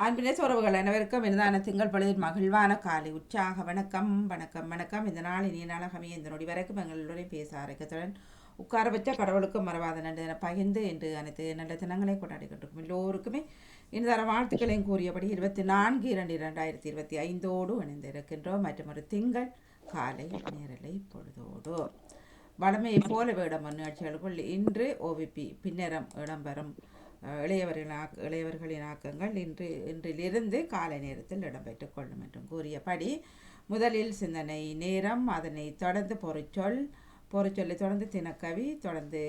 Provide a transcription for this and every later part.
அன்பினை உறவுகள் அனைவருக்கும் இனிதான திங்கள் பொழுதில் மகிழ்வான காலை உற்சாக வணக்கம் வணக்கம் வணக்கம். இந்த நாள் இனிய நாளாக அமைய இந்த நொடி வரைக்கும் எங்களுடன் பேச அரைக்கத்துடன் உட்கார வச்ச கடவுளுக்கும் மறவாத நன்றி என பகிர்ந்து என்று அனைத்து நல்ல தினங்களை கொண்டாடி கொண்டிருக்கும் எல்லோருக்குமே இனிதான வாழ்த்துக்களையும் கூறியபடி 24/2/2025 இணைந்திருக்கின்றோம். மற்றும் ஒரு திங்கள் காலை நேரலை பொழுதோடு வளமையை போல வேடம் நிகழ்ச்சிகளுக்குள் இன்று ஓவிபி பின்னரம் இடம்பெறும் இளையவர்களின் ஆக்கங்கள் இன்றிலிருந்து காலை நேரத்தில் இடம்பெற்றுக் கொள்ளும் என்றும் கூறியபடி முதலில் சிந்தனை நேரம், அதனை தொடர்ந்து பொறிச்சொல்லை தொடர்ந்து தினக்கவி, தொடர்ந்து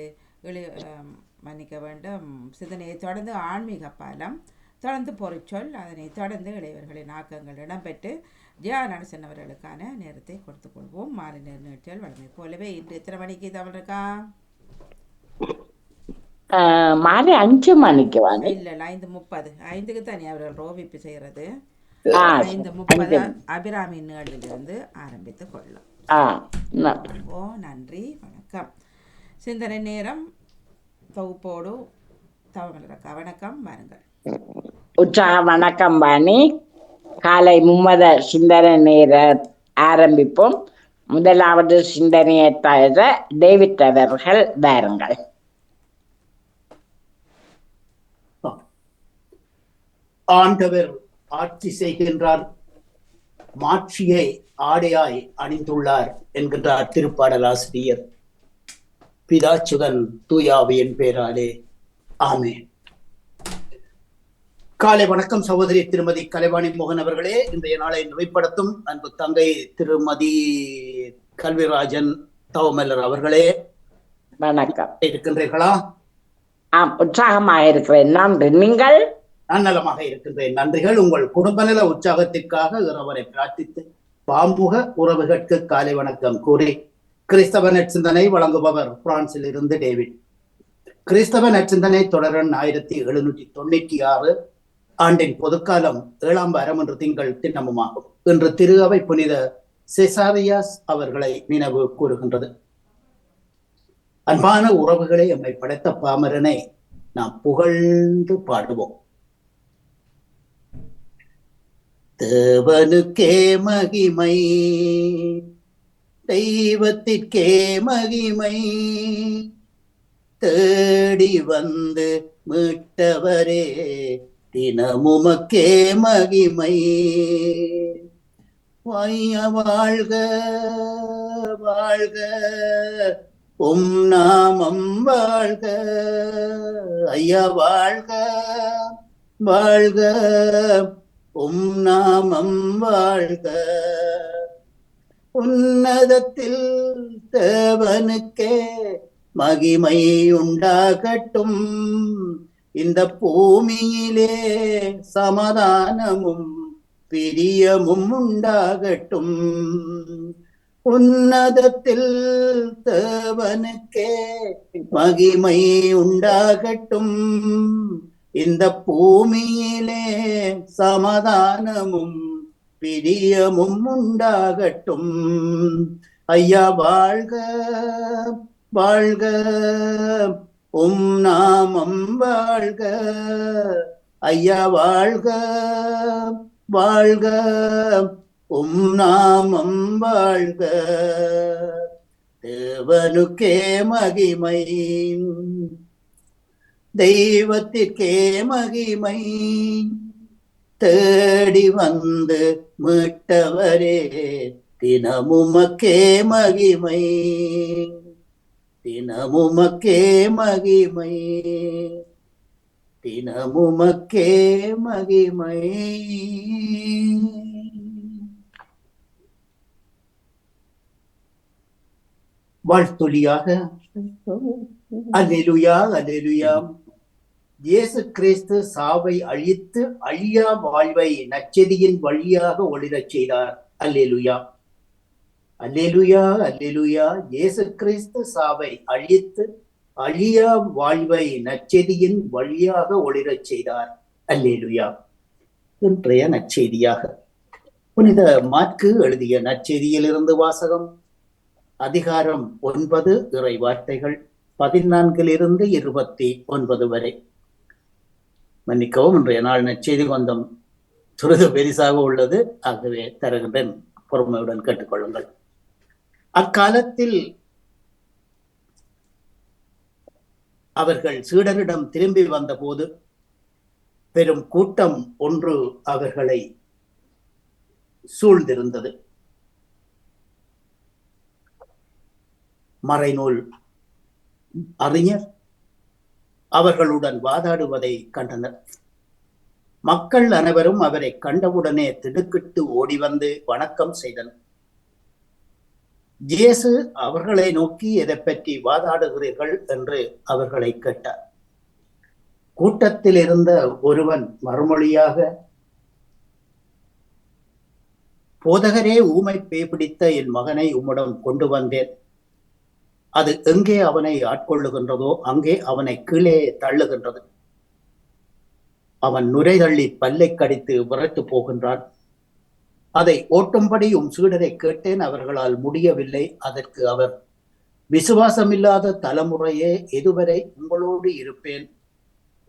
மன்னிக்க வேண்டும் சிந்தனையை தொடர்ந்து ஆன்மீக பாலம், தொடர்ந்து பொறிச்சொல், அதனை தொடர்ந்து இளையவர்களின் ஆக்கங்கள் இடம்பெற்று ஜியா நடசன் அவர்களுக்கான நேரத்தை கொடுத்துக் கொள்வோம். மாலை நேர நிகழ்ச்சிகள் வழமை போலவே இன்று எத்தனை மணிக்கு தமிழ் இருக்கா? மாலை 5 மணிக்கு வாங்க. இல்ல 5:30 5க்கு தனி அவர்கள் ரோவிப்பு செய்யறது. 5:30 அபிராமி நிகழ்விலிருந்து ஆரம்பித்துக் கொள்ளும். ஓ நன்றி வணக்கம். சிந்தனை நேரம் தொகுப்போடு தவமலரக்கா வணக்கம் வாருங்கள். உற்சாக வணக்கம் வாணி. காலை 3 சிந்தனை நேர ஆரம்பிப்போம். முதலாவது சிந்தனையை தவிர டேவிட் அவர்கள் வாருங்கள். ஆண்டவர் ஆட்சி செய்கின்றார், மாட்சியை ஆடையாய் அணிந்துள்ளார் என்கின்றார் திருப்பாடலாசிரியர். பிதாச்சுதன் தூயாவியின் பேராலே ஆமென். காலை வணக்கம் சகோதரி திருமதி கலைவாணி மோகன் அவர்களே. இன்றைய நாளை நிறைப்படுத்தும் அன்பு தங்கை திருமதி கல்விராஜன் தவமல்லர் அவர்களே வணக்கம். இருக்கின்றீர்களா? உற்சாகமாக இருக்கிறேன். நன்றி. நீங்கள்? நான் நலமாக இருக்கின்றேன், நன்றிகள். உங்கள் குடும்ப நல உற்சாகத்திற்காக இறைவரை பிரார்த்தித்து பாம்புக உறவுகளுக்கு காலை வணக்கம் கூறி கிறிஸ்தவ நற்சிந்தனை வழங்குபவர் பிரான்சில் இருந்து டேவிட். கிறிஸ்தவ நற்சிந்தனை தொடரன் 1796 ஆண்டின் பொதுக்காலம் 7ஆம் வாரம் என்று திங்கள் தினமுமாகும். இன்று திரு அவை புனித செசாரியாஸ் அவர்களை நினைவு கூறுகின்றது. அன்பான உறவுகளை எம்மை படைத்த பாமரனை நாம் புகழ்ந்து பாடுவோம். தேவனுக்கே மகிமை, தெய்வத்திற்கே மகிமை, தேடி வந்து மீட்டவரே தினமுமக்கே மகிமை. வாழ்க வாழ்க உம் நாமம் வாழ்க, ஐயா வாழ்க வாழ்க உம் நாமம் வாழ்க. உன்னதத்தில் தேவனுக்கே மகிமை உண்டாகட்டும், இந்த பூமியிலே சமாதானமும் பிரியமும் உண்டாகட்டும். உன்னதத்தில் தேவனுக்கே மகிமை உண்டாகட்டும், இந்த பூமியிலே சமாதானமும் பிரியமும் உண்டாகட்டும். ஐயா வாழ்க வாழ்க உம் நாமம் வாழ்க, ஐயா வாழ்க வாழ்க உம் நாமம் வாழ்க. தேவனுக்கே மகிமை, தெய்வத்திற்கே மகிமை, தேடி வந்து மீட்டவரே தினமுமக்கே மகிமை, தினமுமக்கே மகிமை, தினமுமக்கே மகிமை. வாழ்த்துளியாக அல்லேலூயா அல்லேலூயா. இயேசு கிறிஸ்து சாவை அழித்து அழியா வாழ்வை நற்செய்தியின் வழியாக ஒளிரச் செய்தார். அல்லேலூயா அல்லேலூயா அல்லேலூயா. இயேசு கிறிஸ்து சாவை அழித்து அழியா வாழ்வை நற்செய்தியின் வழியாக ஒளிரச் செய்தார். அல்லேலூயா. இன்றைய நற்செய்தியாக புனித மாற்கு எழுதிய நற்செய்தியிலிருந்து வாசகம். அதிகாரம் 9, இறை வார்த்தைகள் 14 - 29 வரை. மன்னிக்கவும், இன்றைய நாள் நற்செய்தி கொஞ்சம் துரித பெரிசாக உள்ளது. ஆகவே தருகின்றேன், பொறுமையுடன் கேட்டுக்கொள்ளுங்கள். அக்காலத்தில் அவர்கள் சீடரிடம் திரும்பி வந்தபோது பெரும் கூட்டம் ஒன்று அவர்களை சூழ்ந்திருந்தது. மறைநூல் அறிஞர் அவர்களுடன் வாதாடுவதை கண்டனர். மக்கள் அனைவரும் அவரை கண்டவுடனே திடுக்கிட்டு ஓடி வந்து வணக்கம் செய்தனர். இயேசு அவர்களை நோக்கி எதை பற்றி வாதாடுகிறீர்கள் என்று அவர்களை கேட்டார். கூட்டத்தில் இருந்த ஒருவன் மறுமொழியாக, போதகரே, ஊமை பேய் பிடித்த என் மகனை உம்மிடம் கொண்டு வந்தேன். அது எங்கே அவனை ஆட்கொள்ளுகின்றதோ அங்கே அவனை கீழே தள்ளுகின்றது. அவன் நுரை தள்ளி பல்லை கடித்து விரட்டு போகின்றான். அதை ஓட்டும்படி சீடரை கேட்டேன், அவர்களால் முடியவில்லை. அதற்கு அவர், விசுவாசமில்லாத தலைமுறையே, எதுவரை உங்களோடு இருப்பேன்,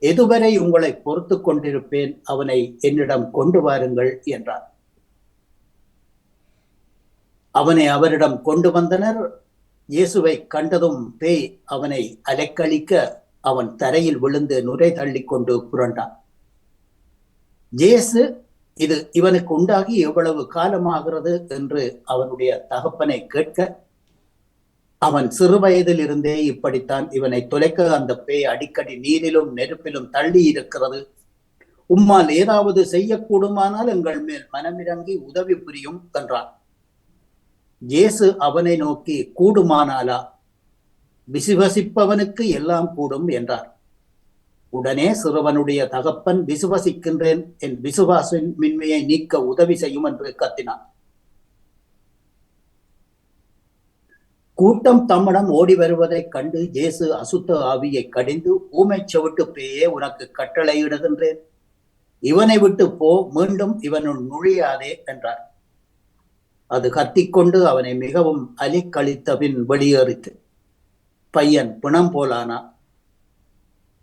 எதுவரை உங்களை பொறுத்து கொண்டிருப்பேன், அவனை என்னிடம் கொண்டு வாருங்கள் என்றார். அவனை அவரிடம் கொண்டு வந்தனர். இயேசுவை கண்டதும் பேய் அவனை அலைக்கழிக்க அவன் தரையில் விழுந்து நுரை தள்ளி கொண்டு புரண்டான். இயேசு இது இவனுக்கு உண்டாகி எவ்வளவு காலமாகிறது என்று அவனுடைய தகப்பனை கேட்க, அவன் சிறு வயதில் இருந்தே இப்படித்தான், இவனை தொலைக்க அந்த பேய் அடிக்கடி நீரிலும் நெருப்பிலும் தள்ளி இருக்கிறது. உம்மால் ஏதாவது செய்யக்கூடுமானால் எங்கள் மேல் மனமிறங்கி உதவி புரியும் என்றான். இயேசு அவனை நோக்கி, கூடுமானாலா? விசுவசிப்பவனுக்கு எல்லாம் கூடும் என்றார். உடனே சிறுவனுடைய தகப்பன், விசுவசிக்கின்றேன், என் விசுவாசின் மின்மையை நீக்க உதவி செய்யும் என்று கத்தினான். கூட்டம் தம்மிடம் ஓடி வருவதைக் கண்டு இயேசு அசுத்த ஆவியை கடிந்து, ஊமை செவிட்டு பேயே, உனக்கு கட்டளையிடுகின்றேன், இவனை விட்டு போ, மீண்டும் இவனுள் நுழையாதே என்றார். அது கத்திக்கொண்டு அவனை மிகவும் அலிக்கழித்த பின் வெளியேறிற்று. பையன் பிணம் போலானா.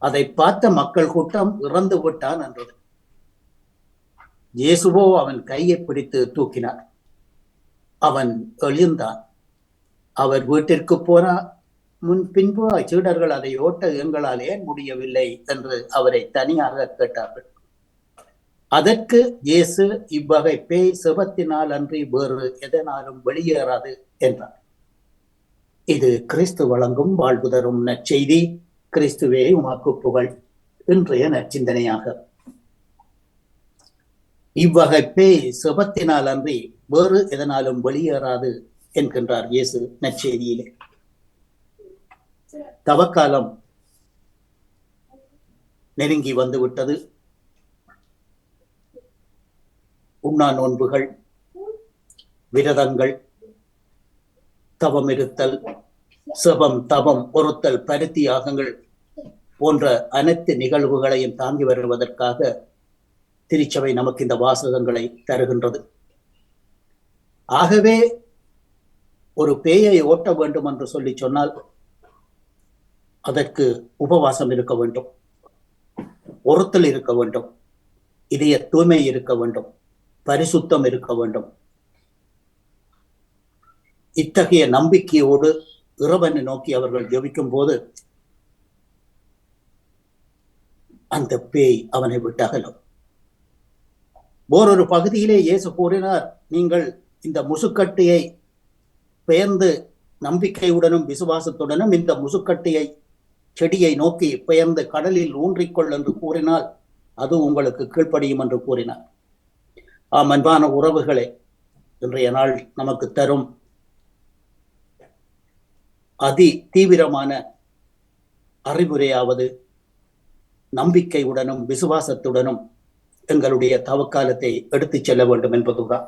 அதை பார்த்த மக்கள் கூட்டம் இறந்து விட்டான் என்றது. இயேசுவோ அவன் கையை பிடித்து தூக்கினார். அவன் எழுந்தான். அவர் வீட்டிற்கு போனார். பின்பு சீடர்கள் அதை ஓட்ட எங்களால் ஏன் முடியவில்லை என்று அவரை தனியாக கேட்டார்கள். அதற்கு இயேசு, இவ்வகை பேய் செபத்தினால் அன்றி வேறு எதனாலும் வெளியேறாது என்றார். இது கிறிஸ்து வழங்கும் வாழ்வு தரும் நற்செய்தி. கிறிஸ்துவே உமக்கு புகழ். இன்றைய நற்சிந்தனையாக, இவ்வகை பேய் செபத்தினால் அன்றி வேறு எதனாலும் வெளியேறாது என்கின்றார் இயேசு நற்செய்தியிலே. தவக்காலம் நெருங்கி வந்துவிட்டது. உண்ணா நோன்புகள், விரதங்கள், தவம் இருத்தல், செபம், தவம், பொறுத்தல், பருத்தி யாகங்கள் போன்ற அனைத்து நிகழ்வுகளையும் தாங்கி வருவதற்காக திருச்சபை நமக்கு இந்த வாசகங்களை தருகின்றது. ஆகவே ஒரு பேயை ஓட்ட வேண்டும் என்று சொல்லி சொன்னால் அதற்கு உபவாசம் இருக்க வேண்டும், பொறுத்தல் இருக்க வேண்டும், இதய தூய்மை இருக்க வேண்டும், பரிசுத்தம் இருக்க வேண்டும். இத்தகைய நம்பிக்கையோடு இறைவனை நோக்கி அவர்கள் ஜெபிக்கும் போது அந்த பேய் அவனை விட்டு அகலும். ஓரொரு பகுதியிலே இயேசு கூறினார், நீங்கள் இந்த முசுக்கட்டையை பெயர்ந்து நம்பிக்கையுடனும் விசுவாசத்துடனும் இந்த முசுக்கட்டையை செடியை நோக்கி பெயர்ந்து கடலில் ஊன்றிக்கொள் என்று கூறினால் அது உங்களுக்கு கீழ்ப்படியும் என்று கூறினார். அன்பான உறவுகளே, இன்றைய நாள் நமக்கு தரும் அதி தீவிரமான அறிவுரையாவது, நம்பிக்கையுடனும் விசுவாசத்துடனும் எங்களுடைய தவக்காலத்தை எடுத்துச் செல்ல வேண்டும் என்பதுதான்.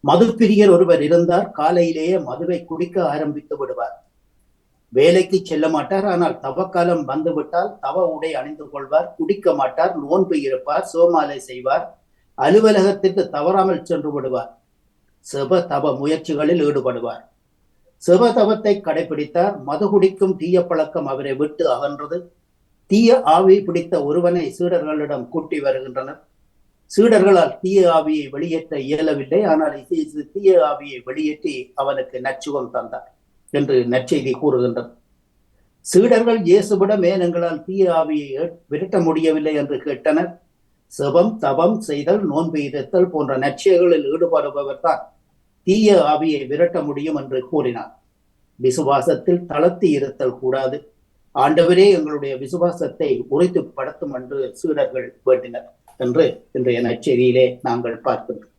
மதுப்பிரியர் ஒருவர் இருந்தார். காலையிலேயே மதுவை குடிக்க ஆரம்பித்து விடுவார். வேலைக்கு செல்ல மாட்டார். ஆனால் தவக்காலம் வந்துவிட்டால் தவ உடை அணிந்து கொள்வார், குடிக்க மாட்டார், நோன்பு இருப்பார், சோமாலை செய்வார், அலுவலகத்திற்கு தவறாமல் சென்று விடுவார், செப தவ முயற்சிகளில் ஈடுபடுவார். செப தவத்தை கடைபிடித்தார். மது குடிக்கும் தீய பழக்கம் அவரை விட்டு அகன்றது. தீய ஆவி பிடித்த ஒருவனை சீடர்களிடம் கூட்டி வருகின்றனர். சீடர்களால் தீய ஆவியை வெளியேற்ற இயலவில்லை. ஆனால் தீய ஆவியை வெளியேற்றி அவனுக்கு நற்சுகம் தந்தார் என்று நற்செய்தி கூறுகின்றது. சீடர்கள் இயேசுவிடம் ஏன் எங்களால் தீய ஆவியை விரட்ட முடியவில்லை என்று கேட்டனர். செபம், தபம் செய்தல், நோன்பு இருத்தல் போன்ற நற்செயல்களில் ஈடுபடுபவர் தான் தீய ஆவியை விரட்ட முடியும் என்று கூறினார். விசுவாசத்தில் தளர்த்தி இருத்தல் கூடாது. ஆண்டவரே எங்களுடைய விசுவாசத்தை உறுதிப்படுத்தும் என்று சீடர்கள் வேண்டினர் என்று இன்றைய நற்செய்தியிலே நாங்கள் பார்க்கிறோம்.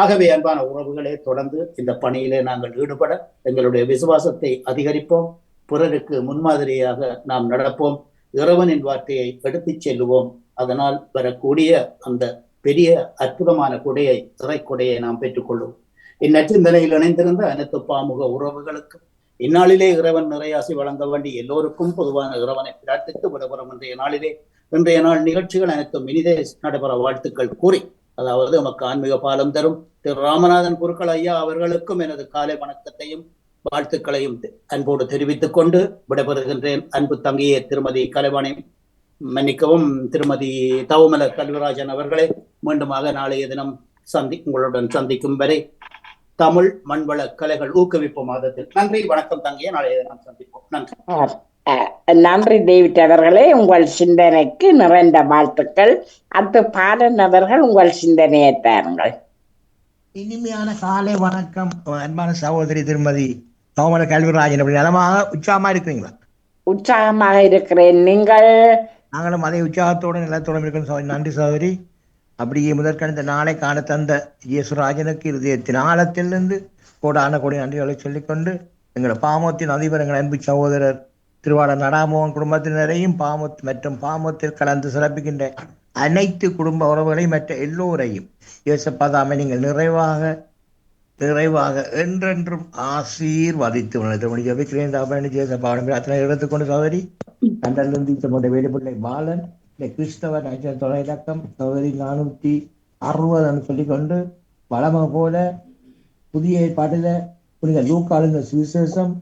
ஆகவே அன்பான உறவுகளே, தொடர்ந்து இந்த பணியிலே நாங்கள் ஈடுபட எங்களுடைய விசுவாசத்தை அதிகரிப்போம். பிறருக்கு முன்மாதிரியாக நாம் நடப்போம். இறைவனின் வார்த்தையை எடுத்துச் செல்லுவோம். அதனால் வரக்கூடிய அந்த பெரிய அற்புதமான கொடையை, இறைக்கொடையை நாம் பெற்றுக்கொள்வோம். இந்நச்சிந்தனையில் இணைந்திருந்த அனைத்து பாமுக உறவுகளுக்கும் இந்நாளிலே இறைவன் நிறையாசி வழங்க வேண்டி எல்லோருக்கும் பொதுவான இறைவனை பிரார்த்தித்து விடப்படும் இன்றைய நாள் நிகழ்ச்சிகள் அனைத்தும் இனிதே நடைபெற வாழ்த்துக்கள் கூறி, அதாவது நமக்கு ஆன்மீக பாலம் தரும் திரு ராமநாதன் குருக்கள் ஐயா அவர்களுக்கும் எனது காலை வணக்கத்தையும் வாழ்த்துக்களையும் அன்போடு தெரிவித்துக் கொண்டு விடைபெறுகின்றேன். அன்பு தங்கையே திருமதி கலைவாணி, மன்னிக்கவும், திருமதி தவமலர் கல்விராஜன் அவர்களே, மீண்டுமாக நாளைய தினம் உங்களுடன் சந்திக்கும் வரை தமிழ் மண்வள கலைகள் ஊக்குவிப்பு மாதத்தில் நன்றி, வணக்கம் தங்கையே. நாளைய தினம் சந்திப்போம். நன்றி. நன்றி டேவிட் அவர்களே, உங்கள் சிந்தனைக்கு நிறைந்த வாழ்த்துக்கள். அந்த பாலன் அவர்கள் உங்கள் சிந்தனையை தாருங்கள். இனிமையான காலை வணக்கம் அன்பான சகோதரி திருமதி தவமலர் கல்விராஜன். அப்படி நலமாக உற்சாகமா இருக்கிறீங்களா? உற்சாகமாக இருக்கிறேன். நீங்கள்? நாங்களும் அதே உற்சாகத்தோடு நிலத்தோடு இருக்கிறோம். நன்றி சகோதரி. அப்படியே முதற்கணித்த நாளை காண தந்த இயேசுராஜனுக்கு இருதயத்தின் ஆழத்திலிருந்து கோடான கோடி நன்றிகளை சொல்லிக்கொண்டு, எங்கள் பாமத்தின் அதிபர் எங்கள் அன்பு சகோதரர் திருவாளர் நடாமோகன் குடும்பத்தினரையும் மற்றும் பாமத்தில் கலந்து சிறப்பிக்கின்ற அனைத்து குடும்ப உறவுகளையும் மற்ற எல்லோரையும் இயேசுப்பதாமை நீங்கள் நிறைவாக என்றென்றும் ஆசீர்வதித்து ஜபிக்கிறேன். அத்தனை எடுத்துக்கொண்டு சகோதரி கண்டலிருந்து வேலுப்பிள்ளை பாலன் கிறிஸ்தவ தொலைலக்கம் சகோதரி 460 சொல்லிக்கொண்டு வளமை போல புதிய ஏற்பாட்டில் புனித லூக்காளுங்க சுவிசேஷம்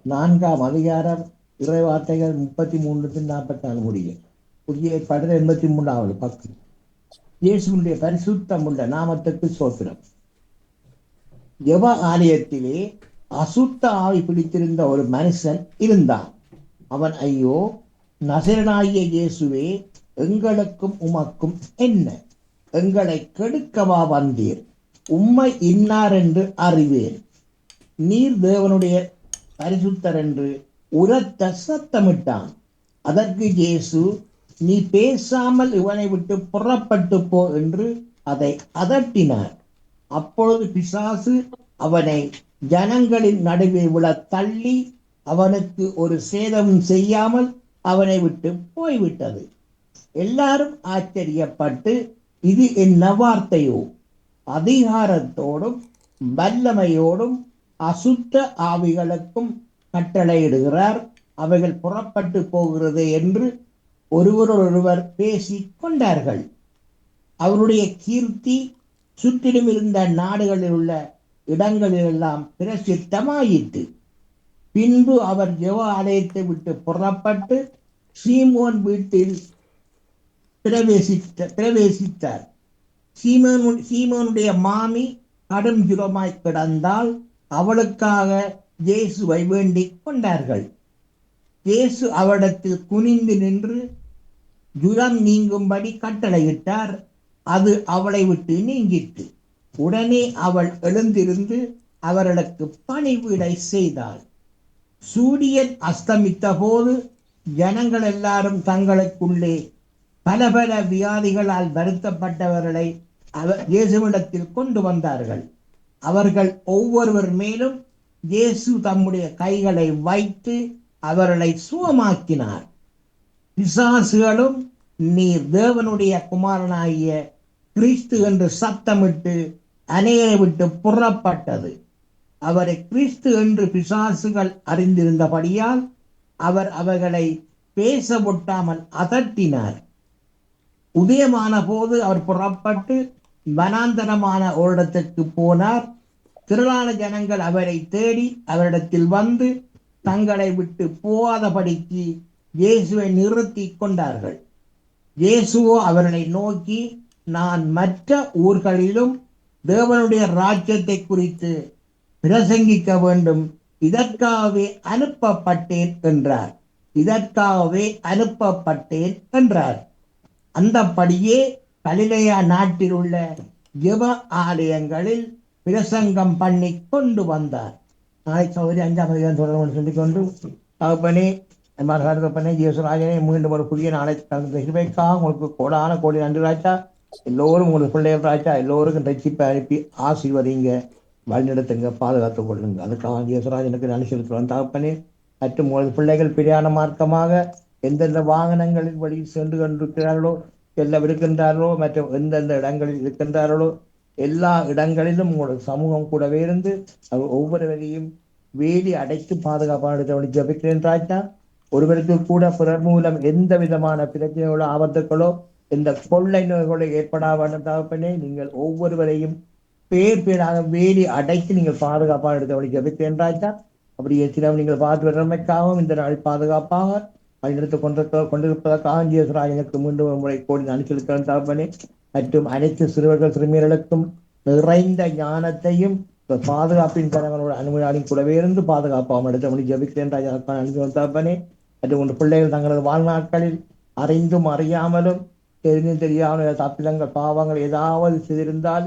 4ஆம் அதிகாரம் இறை வார்த்தைகள் 33-44 முடியும். புதிய ஏற்பாட்டில் 83வது பக்கம். இயேசுவினுடைய பரிசுத்தம் உள்ள நாமத்துக்கு சோத்திரம். ஜெப ஆலயத்திலே அசுத்த ஆவி பிடித்திருந்த ஒரு மனுஷன் இருந்தான். அவன், ஐயோ நசரனாகிய இயேசுவே, எங்களுக்கும் உமக்கும் என்ன? எங்களை கெடுக்கவா வந்தீர்? உம்மை இன்னார் என்று அறிவேன். நீர் தேவனுடைய பரிசுத்தர் என்று உரத்த சத்தமிட்டான். அதற்கு இயேசு, நீ பேசாமல் இவனை விட்டு புறப்பட்டு போ என்று அதை அதட்டினார். அப்பொழுது பிசாசு அவனை ஜனங்களின் நடுவே விழ தள்ளி அவனுக்கு ஒரு சேதமும் செய்யாமல் அவனை விட்டு போய்விட்டது. எல்லாரும் ஆச்சரியப்பட்டு, இது என்ன வார்த்தையோ? அதிகாரத்தோடும் வல்லமையோடும் அசுத்த ஆவிகளுக்கும் கட்டளையிடுகிறார், அவைகள் புறப்பட்டு போகிறது என்று ஒருவரொருவர் பேசிக் கொண்டார்கள். அவருடைய கீர்த்தி சுற்றிலும் இருந்த நாடுகளில் உள்ள இடங்களிலெல்லாம் பிரசித்தமாயிற்று. பின்பு அவர் ஜெப ஆலயத்தை விட்டு புறப்பட்டு சீமோன் வீட்டில் பிரவேசித்தார். சீமோனுடைய மாமி கடும் ஜுரமாய் கிடந்தால் அவளுக்காக இயேசுவை வேண்டிக் கொண்டார்கள். இயேசு அவரிடத்தில் குனிந்து நின்று ஜுரம் நீங்கும்படி கட்டளையிட்டார். அது அவளை விட்டு நீங்கிற்று. உடனே அவள் எழுந்திருந்து அவர்களுக்கு பணிவிடை செய்தாள். சூரியன் அஸ்தமித்த போது ஜனங்கள் எல்லாரும் தங்களுக்குள்ளே பல பல வியாதிகளால் வருத்தப்பட்டவர்களை இயேசுவிடத்தில் கொண்டு வந்தார்கள். அவர்கள் ஒவ்வொருவர் மேலும் இயேசு தம்முடைய கைகளை வைத்து அவர்களை சுகமாக்கினார். பிசாசுகளும் நீர் தேவனுடைய குமாரனாகிய கிறிஸ்து என்று சத்தமிட்டு அநேகரை விட்டு புறப்பட்டது. அவரை கிறிஸ்து என்று பிசாசுகள் அறிந்திருந்தபடியால் அவர் அவர்களை பேச விட்டாமல் அதட்டினார். உதயமான போது அவர் புறப்பட்டு வனாந்தரமான ஓரிடத்திற்கு போனார். திரளான ஜனங்கள் அவரை தேடி அவரிடத்தில் வந்து தங்களை விட்டு போகாதபடிக்கு இயேசுவை நிறுத்தி கொண்டார்கள். இயேசுவோ அவர்களை நோக்கி, நான் மற்ற ஊர்களிலும் தேவனுடைய ராஜ்யத்தை குறித்து பிரசங்கிக்க வேண்டும், இதற்காகவே அனுப்பப்பட்டேன் என்றார். இதற்காகவே அனுப்பப்பட்டேன் என்றார். அந்தபடியே கலிலேயா நாட்டில் உள்ள ஜெப ஆலயங்களில் பிரசங்கம் பண்ணி கொண்டு வந்தார். நாளை சௌரி 5ஆம் அதிகாரம் தொடர்பு சொல்லிக்கொண்டு தகப்பனே தகப்பனே ஜேசுராஜனே மீண்டும் ஒரு புதிய நாளை தகுதிக்காக உங்களுக்கு கோடான கோடி நன்றி ராஜா. எல்லோரும் உங்களுக்கு பிள்ளைகள் ராஜா, எல்லோருக்கும் ரட்சிப்பை அனுப்பி ஆசீர்வதிங்க, வழிநடத்துங்க, பாதுகாத்துக் கொள்ளுங்க. அதுக்காக ஜேசுராஜனுக்கு நன்றி செலுத்துகிறோம் தகப்பனே. மற்றும் உங்களது பிள்ளைகள் பிரியாண மார்க்கமாக எந்தெந்த வாகனங்களில் வழியில் சென்று கொண்டிருக்கிறார்களோ, செல்லவிருக்கின்றார்களோ, மற்றும் எந்தெந்த இடங்களில் இருக்கின்றார்களோ எல்லா இடங்களிலும் உங்களோட சமூகம் கூடவே இருந்து ஒவ்வொருவரையும் வேலி அடைத்து பாதுகாப்பான ஜபிக்கிறேன் ராஜா. ஒருவருக்கு கூட பிறர் மூலம் எந்த விதமான பிரச்சனைகளோ ஆபத்துக்களோ எந்த கொள்ளை நோய்களோ ஏற்படாத தகப்பனே, நீங்கள் ஒவ்வொருவரையும் பேர் பேராக வேலி அடைத்து நீங்கள் பாதுகாப்பாக எடுத்தபடி ஜபிக்கிறேன் ராஜா. அப்படி ஏற்றினால் நீங்கள் பார்த்து வர்றமைக்காகவும் இந்த நாளில் பாதுகாப்பாக வழிநடத்திக் கொண்டிருப்பதற்காக ஜேசுராஜனுக்கு மீண்டும் ஒரு முறை கோடி அனுப்பியிருக்கிறேன் தகப்பனே. மற்றும் அனைத்து சிறுவர்கள் சிறுமியர்களுக்கும் நிறைந்த ஞானத்தையும் பாதுகாப்பின் கரங்களோட அனுமதியாலும் கூடவே இருந்து பாதுகாப்பாகவும் எடுத்தபடி ஜபிக்கிறேன் ராஜா தகப்பனே. மற்றும் உங்கள் பிள்ளைகள் தங்களது வாழ்நாட்களில் அறிந்தும் அறியாமலும் தெரிந்தும் தெரியாமல் தப்பிலங்கள் பாவங்கள் ஏதாவது செய்திருந்தால்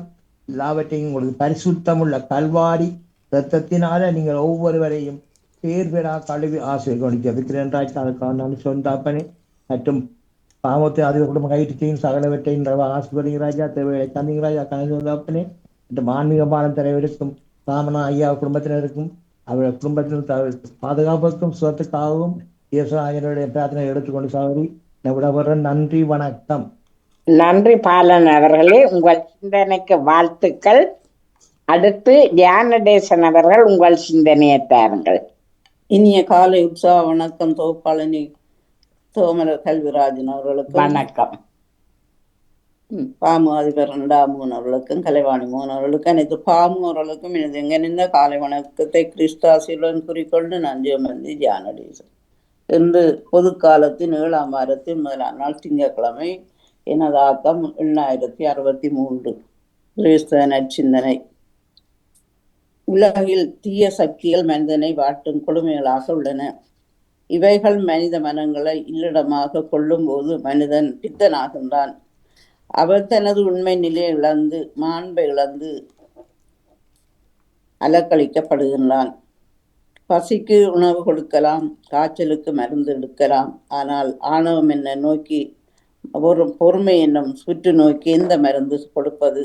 எல்லாவற்றையும் உங்களது பரிசுத்தமுள்ள கல்வாரி இரத்தத்தினால நீங்கள் ஒவ்வொருவரையும் பேர் பேராக கழுவி ஆசீர்வதித்து ஜபிக்கிறேன் ராஜா. அதற்காக நான் சொந்தாப்பனே. மற்றும் பாவத்தை அதிக குடும்ப கையிட்டையும் சகலவற்றையும் ஆசீர்வதிங்க ராஜா. தேவையை தந்திங்க ராஜா கணக்கு மற்றும் ஆன்மீக பாலம் தலைவருக்கும் ராமனா ஐயா குடும்பத்தினருக்கும் அவருடைய குடும்பத்தினர் பாதுகாப்புக்கும் சுகத்துக்காகவும் இயேசுடைய பிரார்த்தனை எடுத்துக்கொண்டு சகோதரி விட நன்றி, வணக்கம். நன்றி பாலன் அவர்களே, உங்கள் சிந்தனைக்கு வாழ்த்துக்கள். அடுத்து தியானடேசன் அவர்கள் உங்கள் சிந்தனையை தாருங்கள். இனிய காலை உற்சாக வணக்கம் தொகுப்பாளனி தோமலர் கல்விராஜன் அவர்களுக்கும் வணக்கம். பாமு அதிபர் ரெண்டாமூன் அவர்களுக்கும் கலைவாணி மோகன் அவர்களுக்கும் அனைத்து பாமு அவர்களுக்கும் எனது எங்கனிந்த காலை வணக்கத்தை கிறிஸ்தாசியுடன் குறிக்கொண்டு நன்றி அமர்ந்தி தியானடேசன். இன்று பொது காலத்தின் 7ஆம் வாரத்தின் முதலாம் நாள் திங்கட்கிழமை. எனது ஆக்கம் 863. கிறிஸ்தவ நற்சிந்தனை. உலகில் தீய சக்திகள் மனிதனை வாட்டும் கொடுமைகளாக உள்ளன. இவைகள் மனித மனங்களை இல்லிடமாக கொள்ளும் போது மனிதன் பித்தனாகின்றான். அவர் தனது உண்மை நிலையை இழந்து மாண்பை இழந்து அலக்களிக்கப்படுகின்றான். பசிக்கு உணவு கொடுக்கலாம், காய்ச்சலுக்கு மருந்து எடுக்கலாம். ஆனால் ஆணவம் என்ன நோக்கி பொறுமை என்னும் சுற்று நோக்கி எந்த மருந்து கொடுப்பது?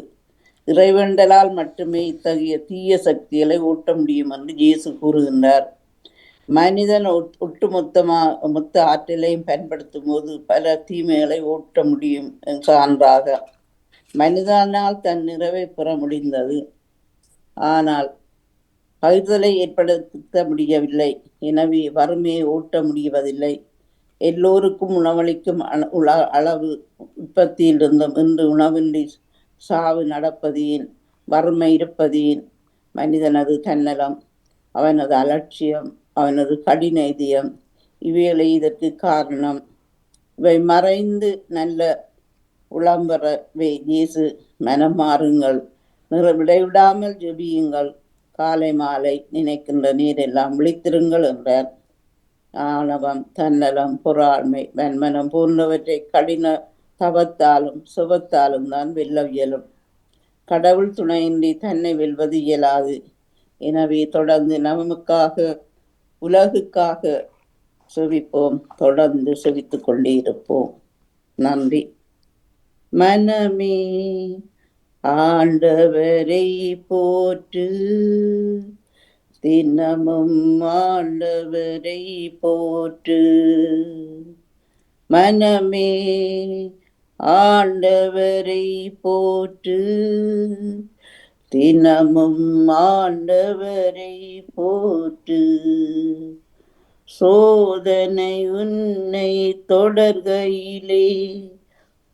இறைவேண்டலால் மட்டுமே இத்தகைய தீய சக்திகளை ஊட்ட முடியும் என்று இயேசு கூறுகின்றார். மனிதன் மொத்த ஆற்றலையும் பயன்படுத்தும் போது பல தீமைகளை ஊட்ட முடியும் சான்றாக மனிதனால் தன் நிறைவை பெற முடிந்தது. ஆனால் பகிர்தலை ஏற்படுத்த முடியவில்லை. எனவே வறுமையை ஊட்ட முடிவதில்லை. எல்லோருக்கும் உணவளிக்கும் அளவு உற்பத்தியிலிருந்தும் இன்று உணவின்றி சாவு நடப்பதின் வறுமை இருப்பதின் மனிதனது தன்னலம், அவனது அலட்சியம், அவனது கடின இதயம் இவைகளை இதற்கு காரணம். இவை மறைந்து நல்ல உளம்பெறவே இயேசு மனம் மாறுங்கள், விடைவிடாமல் ஜெபியுங்கள், காலை மாலை நினைக்கின்ற நீரெல்லாம் விழித்திருங்கள் என்றார். ஆணவம், தன்னலம், பொறாண்மை, வன்மனம் போன்றவற்றை கடின தவத்தாலும் சுபத்தாலும் தான் வெல்ல இயலும். கடவுள் துணையின்றி தன்னை வெல்வது இயலாது. எனவே தொடர்ந்து நமக்காக உலகுக்காக செவிப்போம், தொடர்ந்து செவித்துக் கொண்டே இருப்போம். நன்றி. மனமே ஆண்டவரை போற்று, தினமும் ஆண்டவரை போற்று. மனமே ஆண்டவரை போற்று, தினமும் ஆண்டவரை போற்று. சோதனை உன்னை தொடர்கையிலே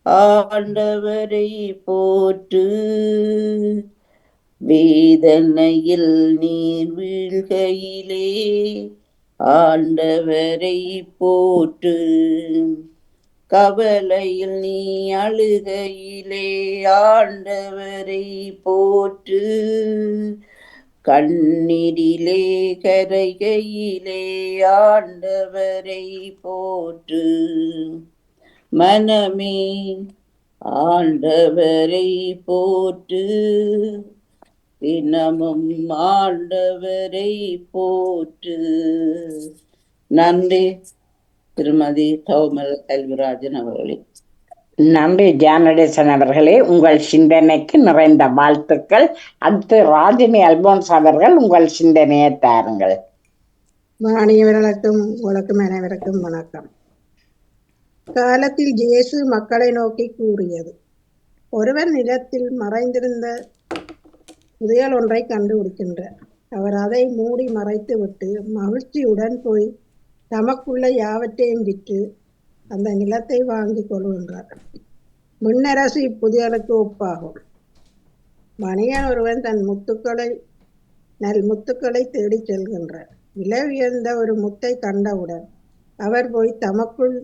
ஆண்டவரை போற்று. வேதனையில் நீர் வீழ்கையிலே ஆண்டவரை போற்று. கவலையில் நீ அழுகையிலே ஆண்டவரை போற்று. கண்ணீரிலே கரைகையிலே ஆண்டவரை போற்று. மனமே ஆண்டவரை போற்று. தினமும் ஆண்டவரை போற்று. நன்றி திருமதி தௌமல் கல்விராஜன் அவர்களே. நன்றி ஜானடேசன் அவர்களே, உங்கள் சிந்தனைக்கு நிறைந்த வாழ்த்துக்கள். அடுத்து ராஜினி அல்போன்ஸ் அவர்கள் உங்கள் சிந்தனையை தாருங்கள். வாணியவர்களுக்கும் உலகம் அனைவருக்கும் வணக்கம். காலத்தில் இயேசு மக்களை நோக்கி கூறியது, ஒருவர் நிலத்தில் மறைந்திருந்த புதையல் ஒன்றை கண்டுபிடிக்கின்றார். அவர் அதை மூடி மறைத்து விட்டு மகிழ்ச்சியுடன் போய் தமக்குள்ள யாவற்றையும் விற்று அந்த நிலத்தை வாங்கி கொள்கின்றார். முன்னரசு இப்புதையலுக்கு ஒப்பாகும். வணிகன் ஒருவன் தன் முத்துக்களை தேடிச் செல்கின்றார். விலை உயர்ந்த ஒரு முத்தை கண்டவுடன் அவர் போய் தமக்குள்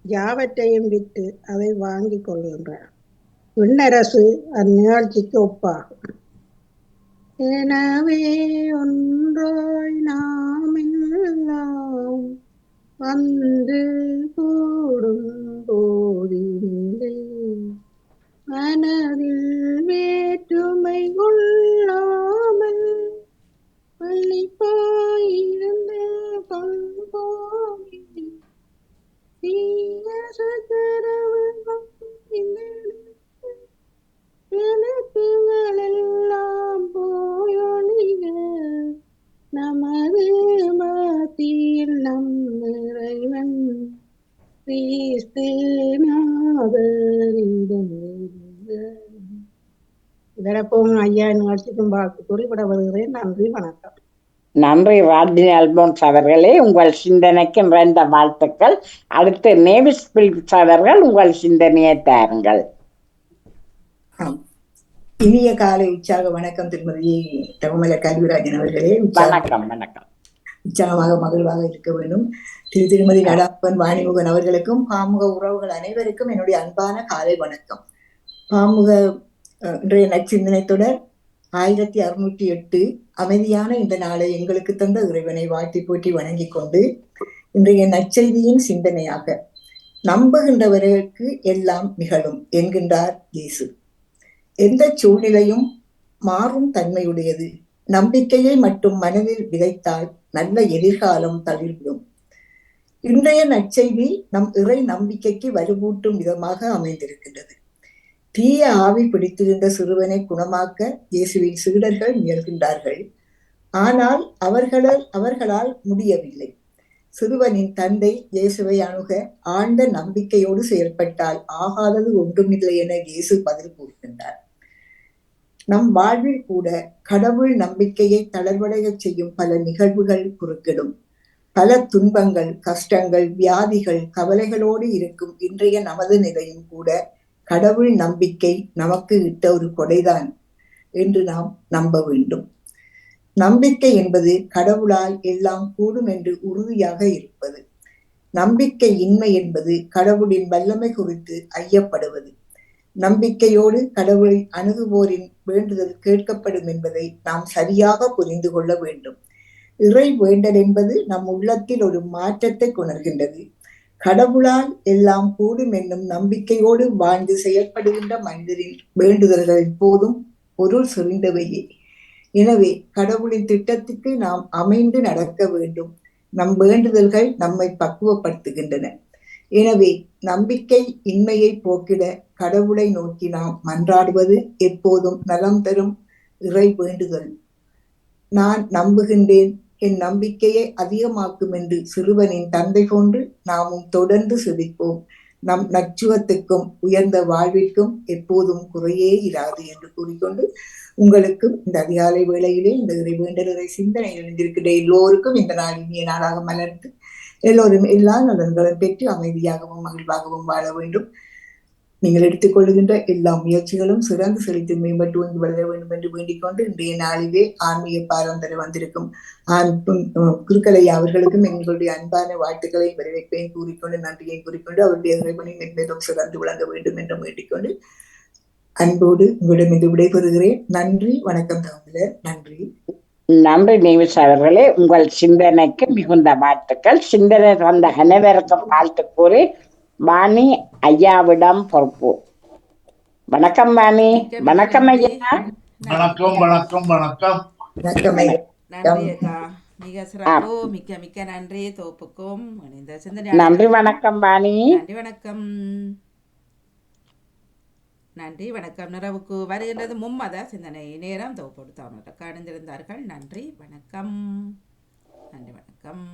யாவற்றையும் விட்டு அதை வாங்கி கொள்கின்றார். விண்ணரசு அந்நிகழ்ச்சிக்கு ஒப்பாகும். எனவே ஒன்றாய் நாம் எல்லாம் வந்து கூடும் போதிலே மனதில் வேற்றுமை கொள்ளாமல் பள்ளிப்பாயிருந்து கொள்போமே எல்லாம் போயொழிக நமது மத்தியில் நம் இறைவன் இதரப்போம் ஐயா நிகழ்ச்சிக்கும் வாழ்த்து குறிப்பிட வருகிறேன். நன்றி, வணக்கம். நன்றி ராஜினி அல்போன்ஸ் அவர்களே, உங்கள் சிந்தனைக்கு நிறைந்த வாழ்த்துக்கள். அடுத்து நேவிஸ் பிலிப்ஸ் அவர்கள் உங்கள் சிந்தனையை தாருங்கள். இனிய காலை உற்சாக வணக்கம் திருமதி தவமல கல்விராஜன் அவர்களே. வணக்கம். வணக்கம். உற்சாகமாக மகிழ்வாக இருக்க வேண்டும். திருமதி நடாப்பன் வாணிமுகன் அவர்களுக்கும் பாமுக உறவுகள் அனைவருக்கும் என்னுடைய அன்பான காலை வணக்கம். பாமுக இன்றைய நற்சிந்தனை தொடர் 1608 அமைதியான இந்த நாளை எங்களுக்கு தந்த இறைவனை வாழ்த்தி போற்றி வணங்கி கொண்டு இன்றைய நற்செய்தியின் சிந்தனையாக நம்புகின்றவர்களுக்கு எல்லாம் நிகழும் என்கின்றார் இயேசு. எந்த சூழ்நிலையும் மாறும் தன்மையுடையது. நம்பிக்கையை மட்டும் மனதில் விதைத்தால் நல்ல எதிர்காலம் தளிர்விடும். இன்றைய நற்செய்தி நம் இறை நம்பிக்கைக்கு வலுவூட்டும் விதமாக அமைந்திருக்கின்றது. தீய ஆவி பிடித்திருந்த சிறுவனை குணமாக்க இயேசுவின் சீடர்கள் முயல்கின்றார்கள். ஆனால் அவர்களால் முடியவில்லை. சிறுவனின் தந்தை இயேசுவை அணுக ஆழ்ந்த நம்பிக்கையோடு செயல்பட்டால் ஆகாதது ஒன்றுமில்லை என இயேசு பதில் கூறுகின்றார். நம் வாழ்வில் கூட கடவுள் நம்பிக்கையை தளர்வடைய செய்யும் பல நிகழ்வுகள் குறுக்கிடும். பல துன்பங்கள், கஷ்டங்கள், வியாதிகள், கவலைகளோடு இருக்கும் இன்றைய நமது நிலையும் கூட கடவுள் நம்பிக்கை நமக்கு இட்ட ஒரு கொடைதான் என்று நாம் நம்ப வேண்டும். நம்பிக்கை என்பது கடவுளால் எல்லாம் கூடும் என்று உறுதியாக இருப்பது. நம்பிக்கை இன்மை என்பது கடவுளின் வல்லமை குறித்து ஐயப்படுவது. நம்பிக்கையோடு கடவுளை அணுகுவோரின் வேண்டுதல் கேட்கப்படும் என்பதை நாம் சரியாக புரிந்து கொள்ள வேண்டும். இறை வேண்டல் என்பது நம் உள்ளத்தில் ஒரு மாற்றத்தை கொணர்கின்றது. கடவுளால் எல்லாம் கூடும் என்னும் நம்பிக்கையோடு வாழ்ந்து செயல்படுகின்ற மனிதரின் வேண்டுதல்கள் எப்போதும் பொருள் செறிந்தவையே. எனவே கடவுளின் திட்டத்துக்கு நாம் அமைந்து நடக்க வேண்டும். நம் வேண்டுதல்கள் நம்மை பக்குவப்படுத்துகின்றன. எனவே நம்பிக்கை இன்மையை போக்கிட கடவுளை நோக்கி நாம் மன்றாடுவது எப்போதும் நலம் தரும் இறை வேண்டுதல். நான் நம்புகின்றேன், என் நம்பிக்கையை அதிகமாக்கும் என்று சிறுவனின் தந்தை போன்று நாமும் தொடர்ந்து சிரிப்போம். நம் நச்சுவத்துக்கும் உயர்ந்த வாழ்விற்கும் எப்போதும் குறையே இராது என்று கூறிக்கொண்டு உங்களுக்கும் இந்த அதிகாலை வேளையிலே இந்த இறை வேண்டலை சிந்தனை எழுந்திருக்கின்ற எல்லோருக்கும் இந்த நாள் இனிய நாளாக மலர்ந்து எல்லோரும் எல்லா நலன்களும் பெற்று அமைதியாகவும் மகிழ்வாகவும் வாழ வேண்டும். நீங்கள் எடுத்துக்கொள்கின்ற எல்லா முயற்சிகளும் சிறந்து செழித்து மேம்பட்டு வந்து வளர வேண்டும் என்று வேண்டிக் கொண்டு இன்றைய நாளிலே ஆன்மீக பாரம்பரிய வந்திருக்கும் குருக்கலை அவர்களுக்கும் எங்களுடைய அன்பான வாழ்த்துக்களை வரவேற்பையும் கூறிக்கொண்டு நன்றியை கூறிக்கொண்டு அவருடைய இறைவனை மென்மேலும் சிறந்து விளங்க வேண்டும் என்று வேண்டிக் கொண்டு அன்போடு உங்களிடம் இன்று விடைபெறுகிறேன். நன்றி, வணக்கம் தமிழர். நன்றி. நன்றி நேவிஸ் அவர்களே, உங்கள் சிந்தனைக்கு மிகுந்த வாழ்த்துக்கள். சிந்தனை தந்த அனைவருக்கும் வாழ்த்து கூறி வாணி ஐயாவிடம் பொறுப்பு. வணக்கம் வாணி. வணக்கம் ஐயா. வணக்கம் வணக்கம் வணக்கம் வணக்கம் ஐயா. நன்றி அக்கா, மிக சிறப்பு. மிக்க மிக்க நன்றி தொகுப்புக்கும் இணைந்த சிந்தனை. நன்றி வணக்கம் வாணி. நன்றி வணக்கம். நன்றி வணக்கம். நிறைவுக்கு வருகின்றது மும்மத சிந்தனை நேரம். தொகுப்பு கொடுத்து அமர்ந்திருந்தார்கள். நன்றி வணக்கம். நன்றி வணக்கம்.